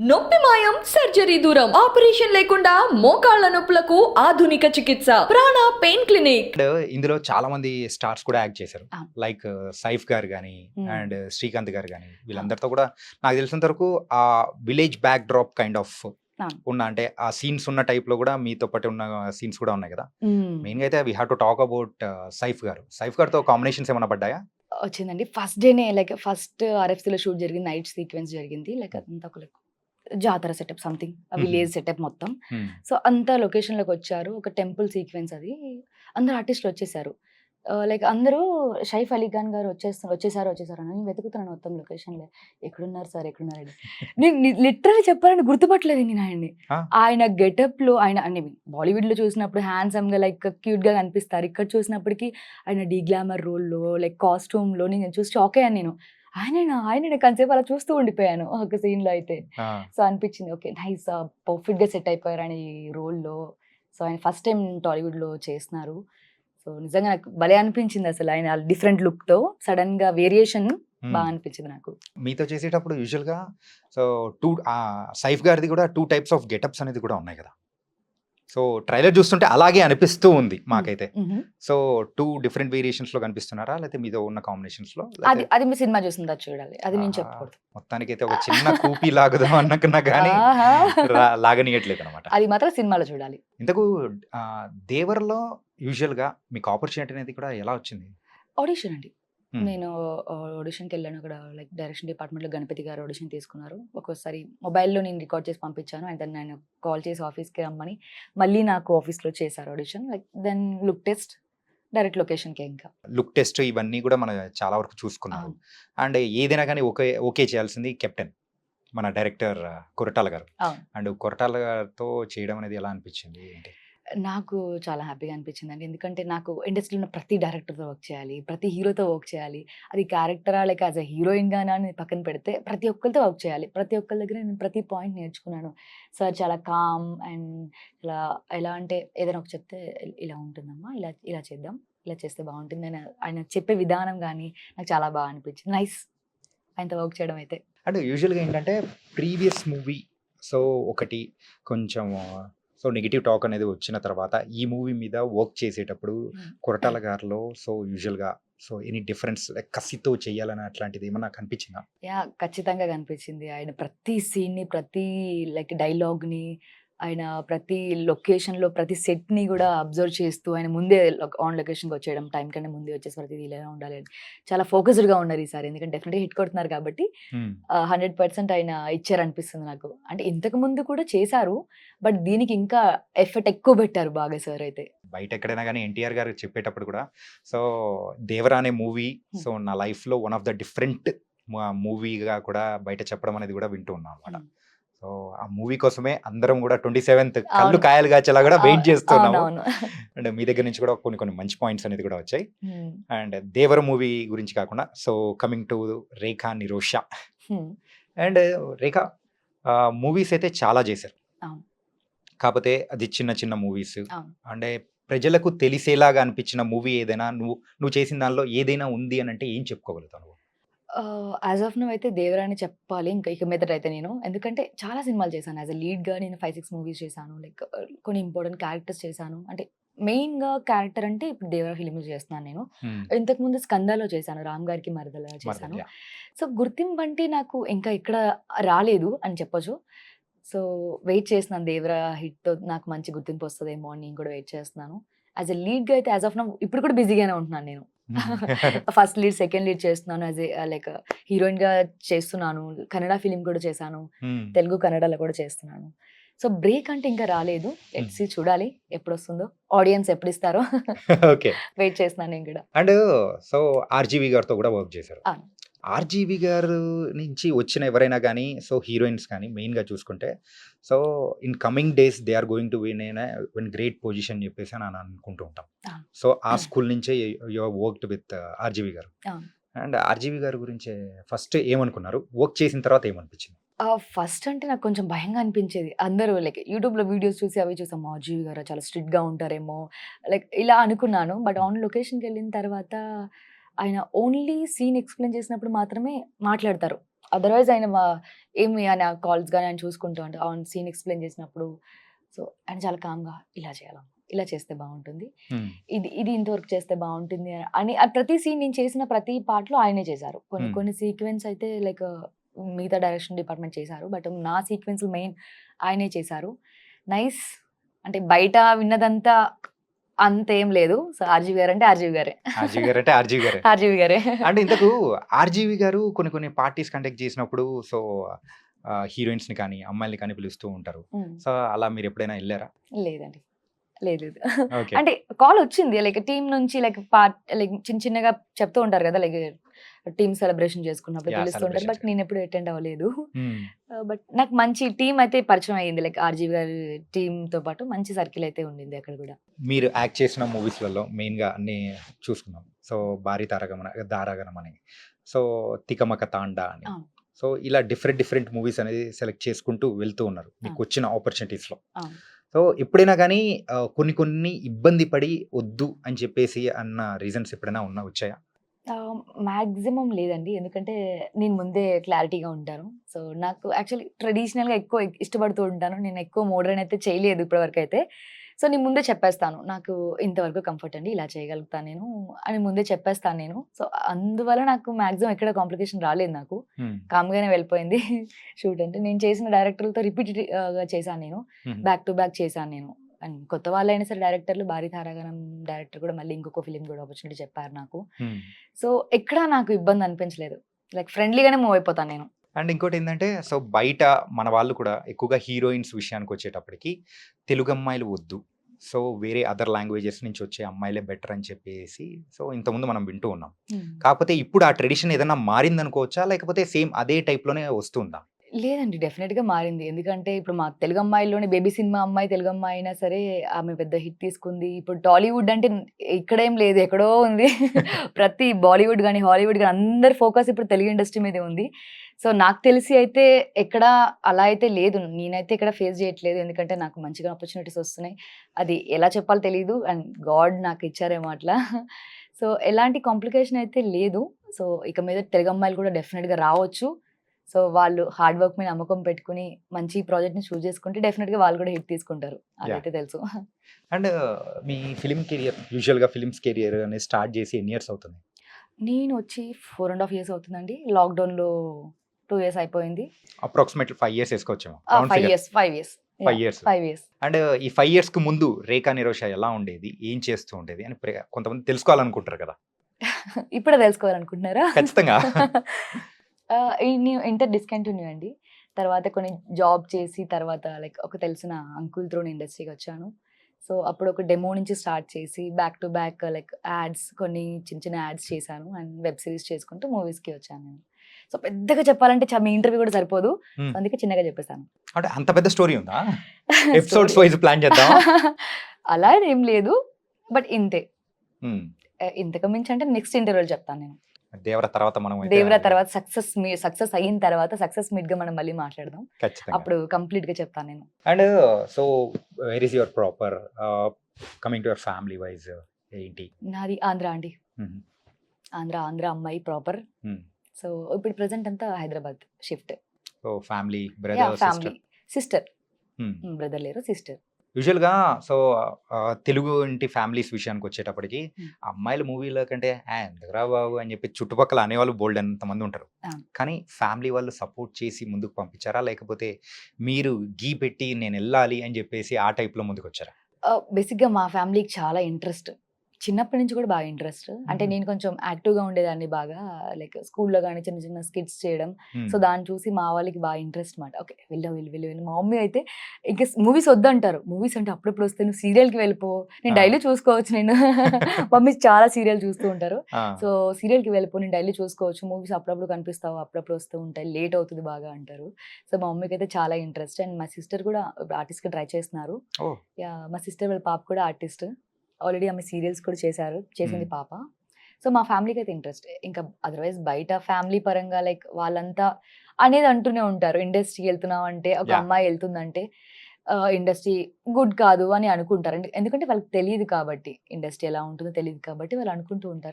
నొప్పి మాయం సర్జరీ దూరం ఆపరేషన్ లేకుండా మోకాళ్ల నొప్పులకు ఆధునిక చికిత్స ప్రాణ పెయిన్ క్లినిక్. ఇందులో చాలా మంది స్టార్స్ కూడా యాక్ట్ చేశారు. ఆ. లైక్ సైఫ్ గారు కానీ Hmm. అండ్ శ్రీకాంత్ గారు కానీ వీళ్ళందరితో కూడా నాకు తెలిసినంత వరకు ఆ village back drop kind of ఆ. ఉన్న అంటే ఆ సీన్స్ ఉన్న టైప్ లో కూడా మీతో పాటు ఉన్న సీన్స్ కూడా ఉన్నాయి కదా. మ్మ్. మెయిన్ గా అయితే we have to talk about Saif గారితో కాంబినేషన్స్ ఏమైనా పడ్డాయా? వచ్చిందండి ఫస్ట్ డేనే లైక్ ఫస్ట్ ఆర్ఎఫ్సీలో షూట్ జరిగింది, నైట్ సీక్వెన్స్ జరిగింది, లైక్ అదంతా ఒక like జాతర సెటప్ సంథింగ్ విలేజ్ సెటప్ మొత్తం. Hmm. సో అంతా లొకేషన్లోకి వచ్చారు, ఒక టెంపుల్ సీక్వెన్స్ అది. అందరు ఆర్టిస్టులు వచ్చేసారు, లైక్ అందరూ షైఫ్ అలీ ఖాన్ గారు వచ్చేసారు అని నేను వెతుకుతున్నాను మొత్తం లొకేషన్లో. ఎక్కడున్నారు సార్ ఎక్కడున్నారు నేను లిటరల్లీ చెప్పాలని గుర్తుపట్టలేదు నేను ఆయన్ని. Ah. ఆయన గెటప్లో ఆయన అన్ని బాలీవుడ్లో చూసినప్పుడు హ్యాండ్సమ్గా లైక్ క్యూట్గా కనిపిస్తారు, ఇక్కడ చూసినప్పటికీ ఆయన డీగ్లామర్ రోల్లో లైక్ కాస్ట్యూమ్లో నేను చూసి షాక్ అయ్యాను నేను. ఆయన కాసేపు అలా చూస్తూ ఉండిపోయాను ఒక సీన్లో అయితే. సో అనిపించింది ఓకే నైస్, పర్ఫెక్ట్గా సెట్ అయిపోయారు ఆయన ఈ రోల్లో. సో ఆయన ఫస్ట్ టైం టాలీవుడ్లో చేస్తున్నారు. సో నిజంగా నాకు భలే అనిపించింది అసలు ఆయన డిఫరెంట్ లుక్తో సడన్గా వేరియేషన్ బాగా అనిపించింది నాకు. మీతో చేసేటప్పుడు యూజువల్ గా సో సైఫ్ గారిది కూడా 2 టైప్స్ ఆఫ్ గెటప్స్ అనేది కూడా ఉన్నాయి కదా. సో ట్రైలర్ చూస్తుంటే అలాగే అనిపిస్తూ ఉంది మాకైతే. సో 2 డిఫరెంట్ వేరియేషన్స్ లో కనిపిస్తున్నారా లేకపోతే మీతో ఉన్న కాంబినేషన్స్ లో? అది మీ సినిమా చూసిందా చూడాలి, అది నేను చెప్పకూడదు. మొత్తానికైతే ఒక చిన్న కూపీ లాగుదాం అన్నకున్నా కానీ ఆహా. లాగనీయట్లేదు అనమాట. అది మాత్రం సినిమాలో చూడాలి. ఇంతకు దేవర్లో యూజువల్ గా మీకు ఆపర్చునిటీ అనేది కూడా ఎలా వచ్చింది? ఆడిషన్ అండి. Hmm. నేను ఆడిషన్కి వెళ్ళాను, అక్కడ లైక్ డైరెక్షన్ డిపార్ట్మెంట్లో గణపతి గారు ఆడిషన్ తీసుకున్నారు. ఒక్కోసారి మొబైల్లో నేను రికార్డ్ చేసి పంపించాను, అండ్ దెన్ నేను కాల్ చేసి ఆఫీస్కి రమ్మని మళ్ళీ నాకు ఆఫీస్లో చేశారు audition. Like then look test, direct లొకేషన్కి. ఇంకా లుక్ టెస్ట్ ఇవన్నీ కూడా మనం చాలా వరకు చూసుకున్నాం. అవును. అండ్ ఏదైనా కానీ ఓకే చేయాల్సింది కెప్టెన్ మన డైరెక్టర్ కొరటాల గారు. అవును. అండ్ కొరటాల గారితో చేయడం అనేది ఎలా అనిపించింది ఏంటి? నాకు చాలా హ్యాపీగా అనిపించిందండి, ఎందుకంటే నాకు ఇండస్ట్రీలో ఉన్న ప్రతి డైరెక్టర్తో వర్క్ చేయాలి, ప్రతి హీరోతో వర్క్ చేయాలి. అది క్యారెక్టరా లేక యాజ్ అ హీరోయిన్గానా అని పక్కన పెడితే ప్రతి ఒక్కరితో వర్క్ చేయాలి. ప్రతి ఒక్కరి దగ్గర నేను ప్రతి పాయింట్ నేర్చుకున్నాను. సార్ చాలా కామ్ అండ్ ఇలా ఎలా అంటే ఏదైనా ఒక చెప్తే ఇలా ఉంటుందమ్మా, ఇలా ఇలా చేద్దాం, ఇలా చేస్తే బాగుంటుంది అని ఆయన చెప్పే విధానం కానీ నాకు చాలా బాగా అనిపించింది. నైస్ ఆయనతో వర్క్ చేయడం అయితే. అంటే యూజువల్గా ఏంటంటే ప్రీవియస్ మూవీ సో ఒకటి కొంచెం సో నెగిటివ్ టాక్ అనేది వచ్చిన తర్వాత ఈ మూవీ మీద వర్క్ చేసేటప్పుడు కొరటాల గారిలో సో యూజువల్గా సో ఎనీ డిఫరెన్స్ కసితో చేయాలని అట్లాంటిది ఏమన్నా కనిపించిందా? యా ఖచ్చితంగా కనిపించింది. ఆయన ప్రతి సీన్ని, ప్రతి లైక్ డైలాగ్ని, ఆయన ప్రతి లొకేషన్లో ప్రతి సెట్ని కూడా అబ్జర్వ్ చేస్తూ ఆయన ముందే ఆన్ లొకేషన్కి వచ్చేయడం, టైం కన్నా ముందే వచ్చేసి ప్రతిదీ ఇలా ఉండాలి అని చాలా ఫోకస్డ్గా ఉన్నారు ఈసారి. ఎందుకంటే డెఫినెట్గా హిట్ కొడుతున్నారు కాబట్టి 100% ఆయన ఇచ్చారు అనిపిస్తుంది నాకు. అంటే ఇంతకు ముందు కూడా చేశారు, బట్ దీనికి ఇంకా ఎఫర్ట్ ఎక్కువ పెట్టారు బాగా సార్ అయితే. బయట ఎక్కడైనా కానీ ఎన్టీఆర్ గారు చెప్పేటప్పుడు కూడా సో దేవరా అనే మూవీ సో నా లైఫ్లో వన్ ఆఫ్ ద డిఫరెంట్ మూవీగా కూడా బయట చెప్పడం అనేది కూడా వింటూ ఉన్నాం అనమాట. Hmm. సో ఆ మూవీ కోసమే అందరం కూడా 27th కళ్ళు అవును. కాయలు కాచేలా కూడా వెయిట్ చేస్తున్నాము. అవునవును. అండ్ మీ దగ్గర నుంచి కూడా కొన్ని మంచి పాయింట్స్ అనేది కూడా వచ్చాయి. Hmm. అండ్ దేవర మూవీ గురించి కాకుండా so coming to Rekha Nirosha. Hmm. And Rekha movies అయితే చాలా చేశారు, అవును. కాకపోతే అది చిన్న చిన్న మూవీస్. అవును. అంటే ప్రజలకు తెలిసేలాగా అనిపించిన మూవీ ఏదైనా నువ్వు చేసిన దానిలో ఏదైనా ఉంది అని అంటే ఏం చెప్పుకోగలుగుతావు? యాజ్ ఆఫ్ నో అయితే దేవరాని చెప్పాలి, ఇంకా ఇక మీదట అయితే నేను. ఎందుకంటే చాలా సినిమాలు చేశాను, యాజ్ అ లీడ్గా నేను 5-6 మూవీస్ చేశాను, లైక్ కొన్ని ఇంపార్టెంట్ క్యారెక్టర్స్ చేశాను. అంటే మెయిన్గా క్యారెక్టర్ అంటే ఇప్పుడు దేవరా ఫిలిమ్స్ చేస్తున్నాను నేను. ఇంతకుముందు స్కందాలో చేశాను, రామ్ గారికి మరదల చేశాను. మరదల. సో గుర్తింపు అంటే నాకు ఇంకా ఇక్కడ రాలేదు అని చెప్పొచ్చు. సో వెయిట్ చేస్తున్నాను, దేవరా హిట్తో నాకు మంచి గుర్తింపు వస్తుందేమో అని నేను కూడా వెయిట్ చేస్తున్నాను. యాజ్ ఎ లీడ్గా అయితే యాజ్ ఆఫ్ నో ఇప్పుడు కూడా బిజీగానే ఉంటున్నాను నేను. ఫస్ట్ లీడ్, సెకండ్ లీడ్ చేస్తున్నాను, యాజ్ ఏ లైక్ హీరోయిన్గా చేస్తున్నాను. కన్నడ ఫిలిం కూడా చేశాను, తెలుగు కన్నడలో కూడా చేస్తున్నాను. సో బ్రేక్ అంటే ఇంకా రాలేదు. ఎట్సీ చూడాలి ఎప్పుడు వస్తుందో, ఆడియన్స్ ఎప్పుడు ఇస్తారో ఓకే. వెయిట్ చేస్తున్నాను నేను కూడా. అండ్ సో ఆర్జీవి గారితో కూడా వర్క్ చేశారు. అవును. ఆర్జీవి గారు నుంచి వచ్చిన ఎవరైనా కానీ సో హీరోయిన్స్ కానీ మెయిన్గా చూసుకుంటే so in coming days they are going to win great position చెప్పేసి అని అనుకుంటూ ఉంటాం. అవును. సో ఆ స్కూల్ నుంచే యు వర్క్డ్ విత్ ఆర్జీవి గారు. అవును. అండ్ ఆర్జీవి గారి గురించి ఫస్ట్ ఏమనుకున్నారు, వర్క్ చేసిన తర్వాత ఏమనిపించింది? ఫస్ట్ అంటే నాకు కొంచెం భయంగా అనిపించేది. అందరూ లైక్ యూట్యూబ్లో వీడియోస్ చూసి అవి చూసాం, ఆర్జీవి గారు చాలా స్ట్రిక్ట్గా ఉంటారేమో లైక్ ఇలా అనుకున్నాను. బట్ ఆన్ లొకేషన్కి వెళ్ళిన తర్వాత ఆయన ఓన్లీ సీన్ ఎక్స్ప్లెయిన్ చేసినప్పుడు మాత్రమే మాట్లాడతారు. అదర్వైజ్ ఆయన ఏమి ఆయన కాల్స్ కానీ ఆయన చూసుకుంటూ ఉంటారు. అవును సీన్ ఎక్స్ప్లెయిన్ చేసినప్పుడు సో ఆయన చాలా కామ్గా ఇలా చేయాలమ్మా, ఇలా చేస్తే బాగుంటుంది, ఇది ఇంతవరకు చేస్తే బాగుంటుంది అని ప్రతి సీన్ నేను చేసిన ప్రతి పార్ట్లో ఆయనే చేశారు. కొన్ని సీక్వెన్స్ అయితే లైక్ మిగతా డైరెక్షన్ డిపార్ట్మెంట్ చేశారు, బట్ నా సీక్వెన్స్ మెయిన్ ఆయనే చేశారు. నైస్. అంటే బయట విన్నదంతా అంతేం లేదు. సో ఆర్జీవి గారు అంటే ఆర్జీవి గారే. ఆర్జీవి గారు అంటే ఆర్జీవి గారే. ఆర్జీవి గారే. అంటే ఇంతకు ఆర్జీవి గారు కొన్ని పార్టీస్ కండక్ట్ చేసినప్పుడు సో హీరోయిన్స్ ని కానీ అమ్మాయిల్ని కానీ పిలుస్తూ ఉంటారు. సో అలా మీరు ఎప్పుడైనా వెళ్ళారా? లేదండి, లేదు. ఓకే. అంటే కాల్ వచ్చింది లైక్ టీం నుంచి లైక్ లైక్ చిన్నగా చెప్తూ ఉంటారు కదా, లైక్ టీమ్ సెలబ్రేషన్ చేసుకున్నప్పుడు Yeah, పిలుస్తూ ఉంటారు, బట్ celebrations. నేను ఎప్పుడు అటెండ్ అవ్వలేదు. బట్ నాకు మంచి టీం అయితే పరిచయం అయ్యింది, లైక్ ఆర్జీవి గారి టీమ్ తో పాటు మంచి సర్కిల్ అయితే ఉండింది అక్కడ కూడా. మీరు యాక్ట్ చేసిన మూవీస్లలో మెయిన్గా అన్ని చూసుకున్నాం. సో భారీ దారాగణం అని, సో తికమక తాండా అని, అవును. సో ఇలా డిఫరెంట్ మూవీస్ అనేది సెలెక్ట్ చేసుకుంటూ వెళ్తూ ఉన్నారు మీకు అవును. వచ్చిన ఆపర్చునిటీస్లో. అవును. సో ఎప్పుడైనా కానీ కొన్ని ఇబ్బంది పడి వద్దు అని చెప్పేసి అన్న రీజన్స్ ఎప్పుడైనా వచ్చాయా? మాక్సిమం లేదండి, ఎందుకంటే నేను ముందే క్లారిటీగా ఉంటాను. సో నాకు యాక్చువల్లీ ట్రెడిషనల్గా ఎక్కువ ఇష్టపడుతూ ఉంటాను. నేను ఎక్కువ మోడర్న్ అయితే చేయలేదు ఇప్పటివరకు అయితే. సో నేను ముందే చెప్పేస్తాను, నాకు ఇంతవరకు కంఫర్ట్ అండి, ఇలా చేయగలుగుతాను నేను అని ముందే చెప్పేస్తాను నేను. సో అందువల్ల నాకు మాక్సిమం ఎక్కడ కాంప్లికేషన్ రాలేదు, నాకు కామ్గానే వెళ్ళిపోయింది షూట్. అంటే నేను చేసిన డైరెక్టర్లతో రిపీటెడ్గా చేశాను నేను, బ్యాక్ టు బ్యాక్ చేశాను నేను. అండ్ కొత్త వాళ్ళైనా సరే డైరెక్టర్లు, భారీ తారాగణం డైరెక్టర్ కూడా మళ్ళీ ఇంకొక ఫిలిం కూడా ఆపర్చునిటీ చెప్పారు నాకు. సో ఎక్కడా నాకు ఇబ్బంది అనిపించలేదు, లైక్ ఫ్రెండ్లీగానే మూవ్ అయిపోతాను నేను. అండ్ ఇంకోటి ఏంటంటే సో బయట మన వాళ్ళు కూడా ఎక్కువగా హీరోయిన్స్ విషయానికి వచ్చేటప్పటికి తెలుగు అమ్మాయిలు వద్దు, సో వేరే అదర్ లాంగ్వేజెస్ నుంచి వచ్చే అమ్మాయిలే బెటర్ అని చెప్పేసి సో ఇంతకుముందు మనం వింటూ ఉన్నాం. కాకపోతే ఇప్పుడు ఆ ట్రెడిషన్ ఏదైనా మారింది అనుకోవచ్చా, లేకపోతే సేమ్ అదే టైప్లోనే వస్తుందా? లేదండి, డెఫినెట్గా మారింది. ఎందుకంటే ఇప్పుడు మా తెలుగు అమ్మాయిల్లోనే బేబీ సినిమా అమ్మాయి తెలుగు అమ్మాయి అయినా సరే ఆమె పెద్ద హిట్ తీసుకుంది. ఇప్పుడు టాలీవుడ్ అంటే ఇక్కడేం లేదు, ఎక్కడో ఉంది ప్రతి బాలీవుడ్ కానీ హాలీవుడ్ కానీ అందరి ఫోకస్ ఇప్పుడు తెలుగు ఇండస్ట్రీ మీదే ఉంది. సో నాకు తెలిసి అయితే ఎక్కడ అలా అయితే లేదు, నేనైతే ఇక్కడ ఫేస్ చేయట్లేదు. ఎందుకంటే నాకు మంచిగా ఆపర్చునిటీస్ వస్తున్నాయి, అది ఎలా చెప్పాలో తెలియదు, అండ్ గాడ్ నాకు ఇచ్చారేమో అట్లా. సో ఎలాంటి కాంప్లికేషన్ అయితే లేదు. సో ఇక మీద తెలుగు అమ్మాయిలు కూడా డెఫినెట్గా రావచ్చు. సో వాళ్ళు హార్డ్ వర్క్ మీద నమ్మకం పెట్టుకుని మంచి ప్రాజెక్ట్ని చూస్ చేసుకుంటే డెఫినెట్గా వాళ్ళు కూడా హిట్ తీసుకుంటారు, అదైతే తెలుసు. అండ్ మీ ఫిలిం కెరియర్ యూజువల్గా ఫిలిమ్స్ కెరియర్ అనేది స్టార్ట్ చేసి ఎన్ని ఇయర్స్ అవుతుంది? నేను వచ్చి 4.5 years అవుతుందండి. లాక్డౌన్లో 2 years అయిపోయింది. Approximately 5 years వేసుకోవచ్చేమో. 5 years. 5 years. 5 years. And ఈ 5 years కు ముందు రేఖా నిరోష ఎలా ఉండేది, ఏం చేస్తూ ఉండేది అని కొంతమంది తెలుసుకోవాలనుకుంటారు కదా. ఇప్పుడే తెలుసుకోవాలనుకుంటున్నారా? ఖచ్చితంగా. నేను ఇంటర్ డిస్కంటిన్యూ అండి. తర్వాత కొన్ని జాబ్ చేసి తర్వాత లైక్ ఒక తెలిసిన అంకుల్ త్రూ ఇండస్ట్రీకి వచ్చాను. సో అప్పుడు ఒక డెమో నుంచి స్టార్ట్ చేసి back to back like ads, కొన్ని చిన్న యాడ్స్ చేశాను అండ్ వెబ్ సిరీస్ చేసుకుంటూ మూవీస్కి వచ్చాను నేను. సో పెద్దగా చెప్పాలంటే మీ ఇంటర్వ్యూ కూడా సరిపోదు, అందుకే చిన్నగా చెప్పేశాను. అంటే అంత పెద్ద స్టోరీ ఉందా? ఎపిసోడ్స్ వైజ్ ప్లాన్ చేద్దాం. అలా ఏం లేదు, బట్ ఇంతే. ఇంతకు మించి అంటే నెక్స్ట్ ఇంటర్వ్యూలో చెప్తాను నేను. దేవర తర్వాత మనం దేవర తర్వాత సక్సెస్ అయిన తర్వాత సక్సెస్ మీట్ గా మనం మళ్ళీ మాట్లాడదాం, ఖచ్చితంగా అప్పుడు కంప్లీట్ గా చెప్తాను నేను. And so where is your proper coming to your family wise ఏంటి? నాది ఆంధ్ర అండి, ఆంధ్ర అమ్మాయి ప్రాపర్. సో ఇప్పుడు ప్రెసెంట్ అంతా Hyderabad shift. So family, brother, family, sister, brother లేరు, సిస్టర్. యూజువల్గా సో తెలుగు ఇంటి ఫ్యామిలీస్ విషయానికి వచ్చేటప్పటికి అమ్మాయిల మూవీల కంటే ఎందుకురా బాబు అని చెప్పి చుట్టుపక్కల అనేవాళ్ళు బోల్డ్ అంతమంది ఉంటారు. కానీ ఫ్యామిలీ వాళ్ళు సపోర్ట్ చేసి ముందుకు పంపించారా, లేకపోతే మీరు గీ పెట్టి నేను వెళ్ళాలి అని చెప్పేసి ఆ టైప్లో ముందుకు వచ్చారా? బేసిక్గా మా ఫ్యామిలీకి చాలా ఇంట్రెస్ట్, చిన్నప్పటి నుంచి కూడా బాగా ఇంట్రెస్ట్. అంటే నేను కొంచెం యాక్టివ్గా ఉండేదాన్ని బాగా, లైక్ స్కూల్లో కానీ చిన్న చిన్న స్కిట్స్ చేయడం. సో దాన్ని చూసి మా వాళ్ళకి బాగా ఇంట్రెస్ట్ మాట. ఓకే వెళ్ళి మా మమ్మీ అయితే ఇంకా మూవీస్ వద్దంటారు, మూవీస్ అంటే అప్పుడప్పుడు వస్తే నువ్వు సీరియల్కి వెళ్ళిపో, నేను డైలీ చూసుకోవచ్చు నేను మమ్మీ చాలా సీరియల్ చూస్తూ ఉంటారు. సో సీరియల్కి వెళ్ళిపో, నేను డైలీ చూసుకోవచ్చు, మూవీస్ అప్పుడప్పుడు కనిపిస్తావు, అప్పుడప్పుడు వస్తూ ఉంటాయి, లేట్ అవుతుంది బాగా అంటారు. సో మా మమ్మీకి అయితే చాలా ఇంట్రెస్ట్. అండ్ మా సిస్టర్ కూడా ఆర్టిస్ట్కి ట్రై చేస్తున్నారు. మా సిస్టర్ వాళ్ళ పాప కూడా ఆర్టిస్ట్, ఆల్రెడీ ఆమె సీరియల్స్ కూడా చేసింది పాప. సో మా ఫ్యామిలీకి అయితే ఇంట్రెస్ట్. ఇంకా అదర్వైజ్ బయట ఫ్యామిలీ పరంగా లైక్ వాళ్ళంతా అనేది అంటూనే ఉంటారు, ఇండస్ట్రీకి వెళ్తున్నావు అంటే, ఒక అమ్మాయి వెళ్తుందంటే ఇండస్ట్రీ గుడ్ కాదు అని అనుకుంటారు. ఎందుకంటే వాళ్ళకి తెలియదు కాబట్టి, ఇండస్ట్రీ ఎలా ఉంటుందో తెలియదు కాబట్టి వాళ్ళు అనుకుంటూ ఉంటారు.